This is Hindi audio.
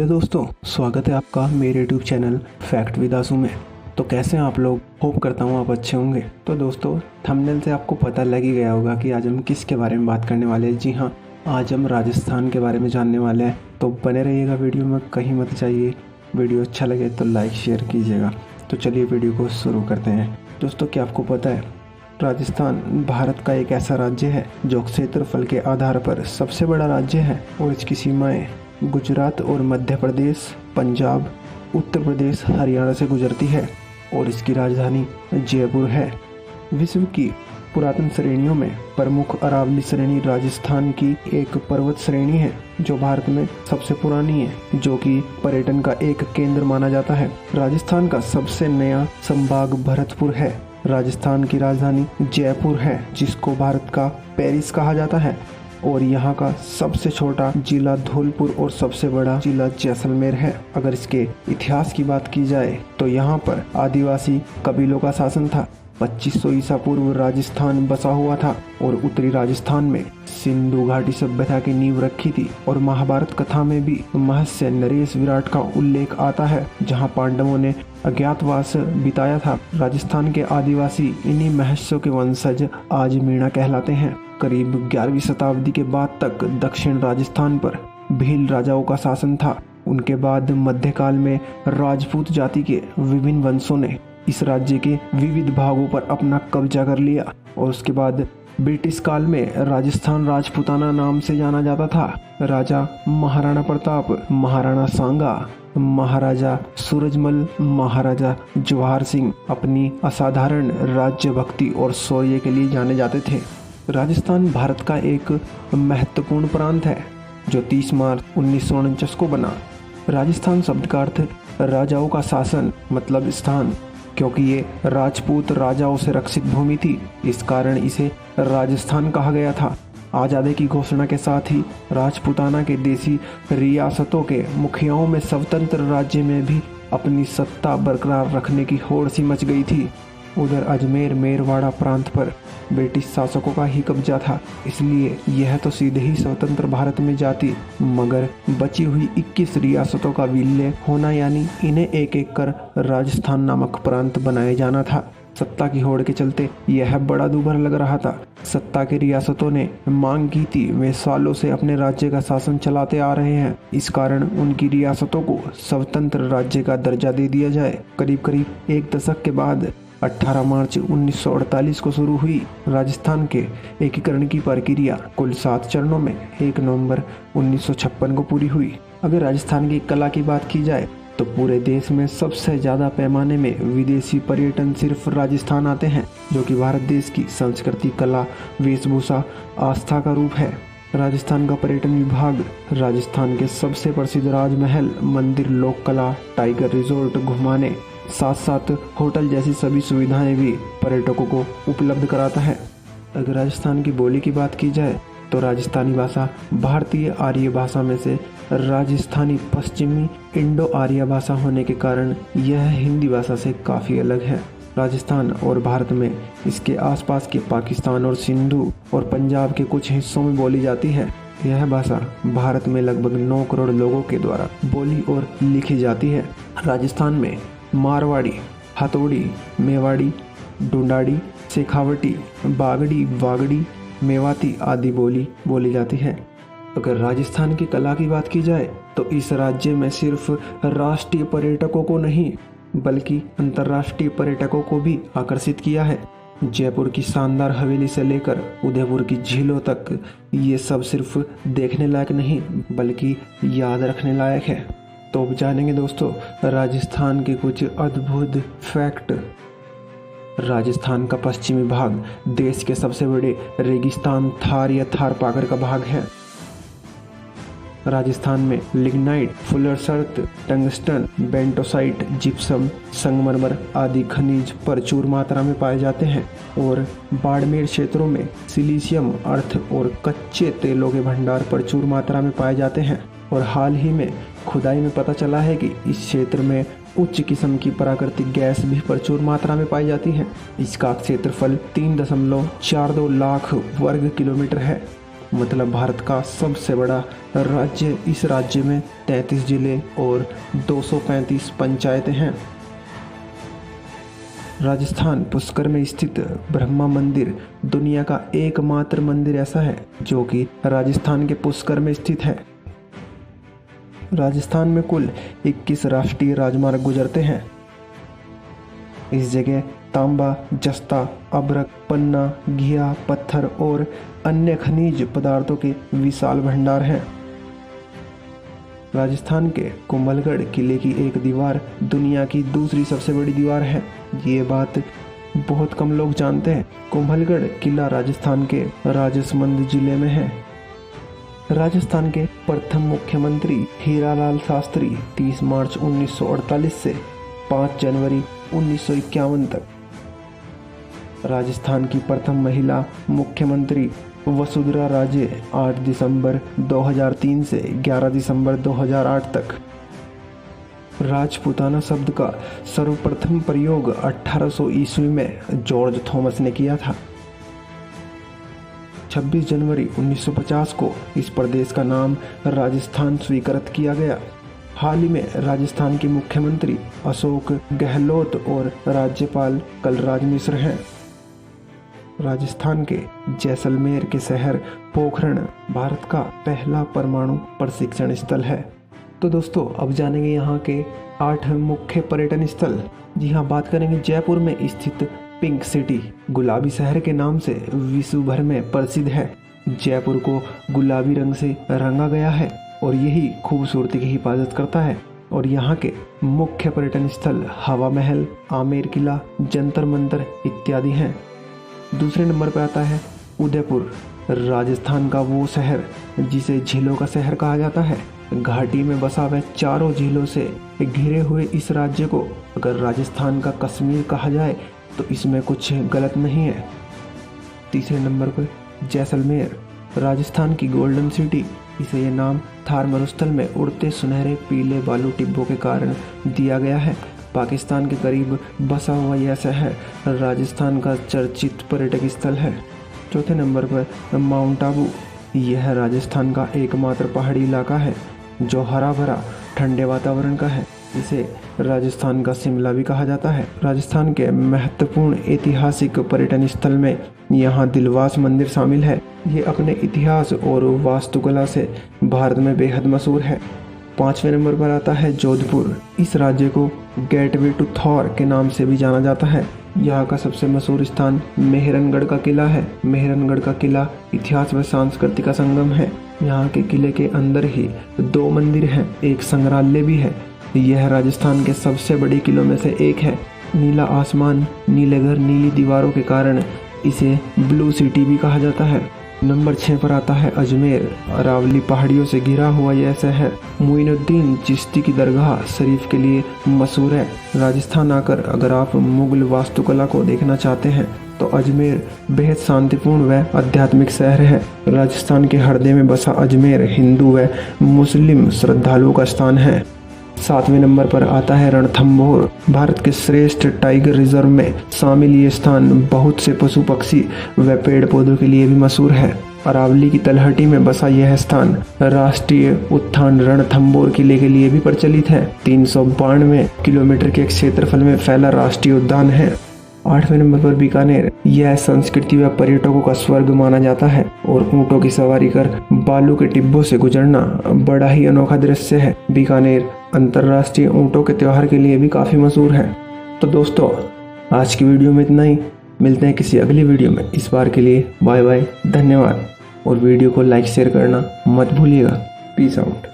हेलो दोस्तों, स्वागत है आपका मेरे यूट्यूब चैनल फैक्ट विद आसू में। तो कैसे हैं आप लोग? होप करता हूँ आप अच्छे होंगे। तो दोस्तों, थंबनेल से आपको पता लग ही गया होगा कि आज हम किसके बारे में बात करने वाले हैं। जी हाँ, आज हम राजस्थान के बारे में जानने वाले हैं। तो बने रहिएगा वीडियो में, कहीं मत जाइए। वीडियो अच्छा लगे तो लाइक शेयर कीजिएगा। तो चलिए वीडियो को शुरू करते हैं। दोस्तों, क्या आपको पता है, राजस्थान भारत का एक ऐसा राज्य है जो क्षेत्रफल के आधार पर सबसे बड़ा राज्य है और इसकी सीमाएं गुजरात और मध्य प्रदेश, पंजाब, उत्तर प्रदेश, हरियाणा से गुजरती है और इसकी राजधानी जयपुर है। विश्व की पुरातन श्रेणियों में प्रमुख अरावली श्रेणी राजस्थान की एक पर्वत श्रेणी है जो भारत में सबसे पुरानी है, जो कि पर्यटन का एक केंद्र माना जाता है। राजस्थान का सबसे नया संभाग भरतपुर है। राजस्थान की राजधानी जयपुर है, जिसको भारत का पेरिस कहा जाता है। और यहाँ का सबसे छोटा जिला धौलपुर और सबसे बड़ा जिला जैसलमेर है। अगर इसके इतिहास की बात की जाए तो यहाँ पर आदिवासी कबीलों का शासन था। 2500 ईसा पूर्व राजस्थान बसा हुआ था और उत्तरी राजस्थान में सिंधु घाटी सभ्यता की नींव रखी थी। और महाभारत कथा में भी महस्य नरेश विराट का उल्लेख आता है, जहाँ पांडवों ने अज्ञातवास बिताया था। राजस्थान के आदिवासी इन्हीं महस्यों के वंशज आज मीणा कहलाते हैं। करीब 11वीं शताब्दी के बाद तक दक्षिण राजस्थान पर भील राजाओं का शासन था। उनके बाद मध्यकाल में राजपूत जाति के विभिन्न वंशों ने इस राज्य के विविध भागों पर अपना कब्जा कर लिया। और उसके बाद ब्रिटिश काल में राजस्थान राजपूताना नाम से जाना जाता था। राजा महाराणा प्रताप, महाराणा सांगा, महाराजा सूरजमल, महाराजा जवाहर सिंह अपनी असाधारण राज्य भक्ति और शौर्य के लिए जाने जाते थे। राजस्थान भारत का एक महत्वपूर्ण प्रांत है जो 30 मार्च 1949 को बना। राजस्थान शब्द का अर्थ राजाओं का शासन मतलब स्थान, क्योंकि ये राजपूत राजाओं से रक्षित भूमि थी, इस कारण इसे राजस्थान कहा गया था। आज़ादी की घोषणा के साथ ही राजपूताना के देसी रियासतों के मुखियाओं में स्वतंत्र राज्य में भी अपनी सत्ता बरकरार रखने की होड़ सी मच गई थी। उधर अजमेर मेरवाड़ा प्रांत पर ब्रिटिश शासकों का ही कब्जा था, इसलिए यह तो सीधे ही स्वतंत्र भारत में जाती, मगर बची हुई 21 रियासतों का विलय होना, यानी इन्हें एक एक कर राजस्थान नामक प्रांत बनाया जाना था। सत्ता की होड़ के चलते यह बड़ा दूभर लग रहा था। सत्ता की रियासतों ने मांग की थी, वे सालों से अपने राज्य का शासन चलाते आ रहे हैं, इस कारण उनकी रियासतों को स्वतंत्र राज्य का दर्जा दे दिया जाए। करीब करीब एक दशक के बाद 18 मार्च 1948 को शुरू हुई राजस्थान के एकीकरण की प्रक्रिया कुल 7 चरणों में 1 नवंबर 1956 को पूरी हुई। अगर राजस्थान की कला की बात की जाए तो पूरे देश में सबसे ज़्यादा पैमाने में विदेशी पर्यटन सिर्फ राजस्थान आते हैं, जो कि भारत देश की संस्कृति, कला, वेशभूषा, आस्था का रूप है। राजस्थान का पर्यटन विभाग राजस्थान के सबसे प्रसिद्ध राजमहल, मंदिर, लोक कला, टाइगर रिजोर्ट घुमाने, साथ साथ होटल जैसी सभी सुविधाएं भी पर्यटकों को उपलब्ध कराता है। अगर राजस्थान की बोली की बात की जाए तो राजस्थानी भाषा भारतीय आर्य भाषा में से राजस्थानी पश्चिमी इंडो आर्य भाषा होने के कारण यह हिंदी भाषा से काफ़ी अलग है। राजस्थान और भारत में इसके आसपास के पाकिस्तान और सिंधु और पंजाब के कुछ हिस्सों में बोली जाती है। यह भाषा भारत में लगभग 9 करोड़ लोगों के द्वारा बोली और लिखी जाती है। राजस्थान में मारवाड़ी, हथौड़ी, मेवाड़ी, डुंडाड़ी, शेखावटी, बागड़ी, वागड़ी, मेवाती आदि बोली जाती है। अगर राजस्थान की कला की बात की जाए तो इस राज्य में सिर्फ राष्ट्रीय पर्यटकों को नहीं बल्कि अंतर्राष्ट्रीय पर्यटकों को भी आकर्षित किया है। जयपुर की शानदार हवेली से लेकर उदयपुर की झीलों तक ये सब सिर्फ देखने लायक नहीं बल्कि याद रखने लायक है। तो अब जानेंगे दोस्तों राजस्थान के कुछ अद्भुत फैक्ट। राजस्थान का पश्चिमी भाग देश के सबसे बड़े रेगिस्तान थार या थारपाकर का भाग है। राजस्थान में लिग्नाइट, फुलरसर्थ, टंगस्टन, बेंटोसाइट, जिप्सम, संगमरमर आदि खनिज प्रचुर मात्रा में पाए जाते हैं। और बाड़मेर क्षेत्रों में सिलीशियम, अर्थ और कच्चे तेलों के भंडार प्रचुर मात्रा में पाए जाते हैं। और हाल ही में खुदाई में पता चला है कि इस क्षेत्र में उच्च किस्म की प्राकृतिक गैस भी प्रचुर मात्रा में पाई जाती है। इसका क्षेत्रफल 3.42 लाख वर्ग किलोमीटर है। मतलब भारत का सबसे बड़ा राज्य। इस राज्य में 33 जिले और 235 पंचायतें हैं। राजस्थान पुष्कर में स्थित ब्रह्मा मंदिर दुनिया का एकमात्र मंदिर ऐसा है जो कि राजस्थान के पुष्कर में स्थित है। राजस्थान में कुल 21 राष्ट्रीय राजमार्ग गुजरते हैं। इस जगह तांबा, जस्ता, अभ्रक, पन्ना, घिया, पत्थर और अन्य खनिज पदार्थों के विशाल भंडार हैं। राजस्थान के कुंभलगढ़ किले की एक दीवार दुनिया की दूसरी सबसे बड़ी दीवार है। ये बात बहुत कम लोग जानते हैं। कुंभलगढ़ किला राजस्थान के राजसमंद जिले में है। राजस्थान के प्रथम मुख्यमंत्री हीरालाल शास्त्री 30 मार्च 1948 से 5 जनवरी 1951 तक। राजस्थान की प्रथम महिला मुख्यमंत्री वसुंधरा राजे 8 दिसंबर 2003 से 11 दिसंबर 2008 तक। राजपूताना शब्द का सर्वप्रथम प्रयोग 1800 ईस्वी में जॉर्ज थॉमस ने किया था। 26 जनवरी 1950 को इस प्रदेश का नाम राजस्थान स्वीकृत किया गया। हाल ही में राजस्थान के मुख्यमंत्री अशोक गहलोत और राज्यपाल कलराज मिश्र हैं। राजस्थान के जैसलमेर के शहर पोखरण भारत का पहला परमाणु प्रशिक्षण स्थल है। तो दोस्तों अब जानेंगे यहाँ के 8 मुख्य पर्यटन स्थल। जी हाँ, बात करेंगे जयपुर में स्थित पिंक सिटी, गुलाबी शहर के नाम से विश्व भर में प्रसिद्ध है। जयपुर को गुलाबी रंग से रंगा गया है और यही खूबसूरती की हिफाजत करता है। और यहाँ के मुख्य पर्यटन स्थल हवा महल, आमेर किला, जंतर मंतर इत्यादि हैं। दूसरे नंबर पर आता है उदयपुर, राजस्थान का वो शहर जिसे झीलों का शहर कहा जाता है। घाटी में बसा वह चारों झीलों से घिरे हुए इस राज्य को अगर राजस्थान का कश्मीर कहा जाए तो इसमें कुछ गलत नहीं है। तीसरे नंबर पर जैसलमेर, राजस्थान की गोल्डन सिटी। इसे ये नाम थार मरुस्थल में उड़ते सुनहरे पीले बालू टिब्बों के कारण दिया गया है। पाकिस्तान के करीब बसा हुआ यह शहर राजस्थान का चर्चित पर्यटक स्थल है। चौथे नंबर पर माउंट आबू। यह राजस्थान का एकमात्र पहाड़ी इलाका है जो हरा भरा ठंडे वातावरण का है। इसे राजस्थान का शिमला भी कहा जाता है। राजस्थान के महत्वपूर्ण ऐतिहासिक पर्यटन स्थल में यहाँ दिलवास मंदिर शामिल है। ये अपने इतिहास और वास्तुकला से भारत में बेहद मशहूर है। 5वें नंबर पर आता है जोधपुर। इस राज्य को गेटवे टू थॉर के नाम से भी जाना जाता है। यहाँ का सबसे मशहूर स्थान मेहरनगढ़ का किला है। मेहरनगढ़ का किला इतिहास व संस्कृति का संगम है। यहाँ के किले के अंदर ही 2 मंदिर हैं, एक संग्रहालय भी है। यह राजस्थान के सबसे बड़े किलों में से एक है। नीला आसमान, नीले घर, नीली दीवारों के कारण इसे ब्लू सिटी भी कहा जाता है। नंबर 6 पर आता है अजमेर। अरावली पहाड़ियों से घिरा हुआ यह शहर मोइनुद्दीन चिश्ती की दरगाह शरीफ के लिए मशहूर है। राजस्थान आकर अगर आप मुगल वास्तुकला को देखना चाहते हैं तो अजमेर बेहद शांतिपूर्ण व आध्यात्मिक शहर है। राजस्थान के हृदय में बसा अजमेर हिंदू व मुस्लिम श्रद्धालुओं का स्थान है। 7वें नंबर पर आता है रणथंभौर। भारत के श्रेष्ठ टाइगर रिजर्व में शामिल ये स्थान बहुत से पशु पक्षी व पेड़ पौधों के लिए भी मशहूर है। अरावली की तलहटी में बसा यह स्थान राष्ट्रीय उद्यान रणथंभौर किले के लिए भी प्रचलित है। 392 किलोमीटर के क्षेत्रफल में फैला राष्ट्रीय उद्यान है। 8वें नंबर पर बीकानेर। यह संस्कृति व पर्यटकों का स्वर्ग माना जाता है और ऊँटों की सवारी कर बालू के टिब्बों से गुजरना बड़ा ही अनोखा दृश्य है। बीकानेर अंतर्राष्ट्रीय ऊँटों के त्योहार के लिए भी काफ़ी मशहूर है। तो दोस्तों आज की वीडियो में इतना ही। मिलते हैं किसी अगली वीडियो में। इस बार के लिए बाय बाय, धन्यवाद। और वीडियो को लाइक शेयर करना मत भूलिएगा। Peace out.